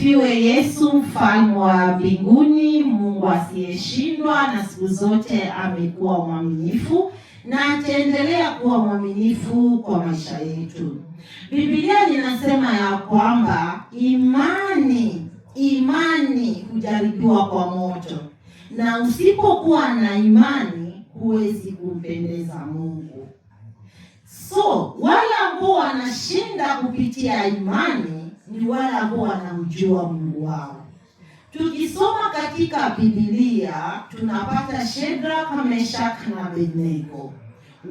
Asifiwe Yesu, mfalme wa mbinguni, Mungu asiyeshindwa, na siku zote amekuwa mwaminifu na ataendelea kuwa mwaminifu kwa maisha yetu. Biblia linasema ya kwamba imani hujaribiwa kwa moto, na usipokuwa na imani huwezi kumpendeza Mungu. So wale ambao wanashinda kupitia imani ni wale ambao wanamjua Mungu wao. Tukisoma katika Biblia tunapata Shadraka, Meshaki na Abednego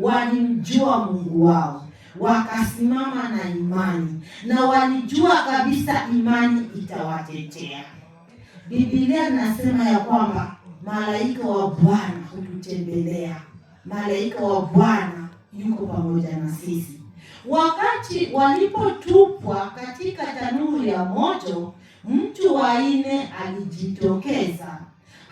walimjua Mungu wao, wakasimama na imani, na walijua kabisa imani itawatetea. Biblia inasema ya kwamba malaika wa Bwana hututembelea, malaika wa Bwana yuko pamoja na sisi. Wakati walipotupwa katika tanuru ya moto, mtu wa nne alijitokeza.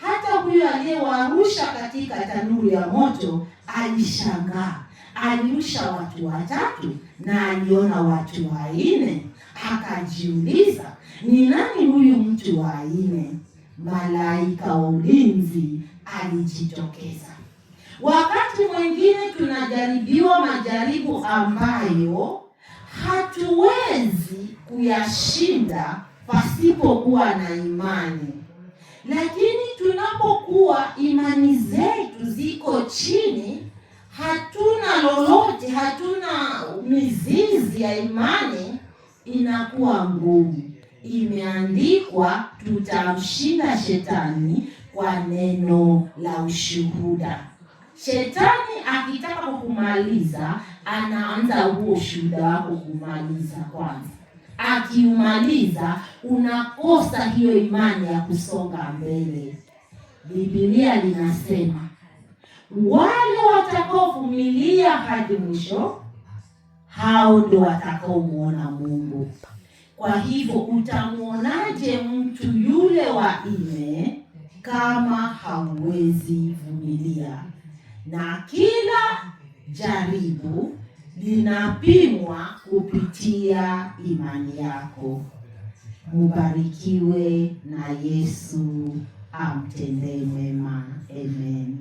Hata huyo aliyewarusha katika tanuru ya moto alishangaa. Alirusha watu watatu na aliona watu wanne. Akajiuliza, ni nani huyu mtu wa nne? Malaika wa ulinzi alijitokeza. Wakati mwingine tunajaribiwa majaribu ambayo hatuwezi kuyashinda pasipokuwa na imani. Lakini tunapokuwa imani zetu ziko chini, hatuna lolote, hatuna mizizi ya imani, inakuwa ngumu. Imeandikwa tutamshinda shetani kwa neno la ushuhuda. Shetani akitaka kukumaliza, anaanza huo ushuhuda wako kumaliza kwanza. Akiumaliza, unakosa hiyo imani ya kusonga mbele. Biblia linasema wale watakaovumilia hadi mwisho, hao ndio watakaomuona Mungu. Kwa hivyo utamuonaje mtu yule wa nne kama hauwezi vumilia? Na kila jaribu linapimwa kupitia imani yako. Mubarikiwe na Yesu amtendee mema. Amen.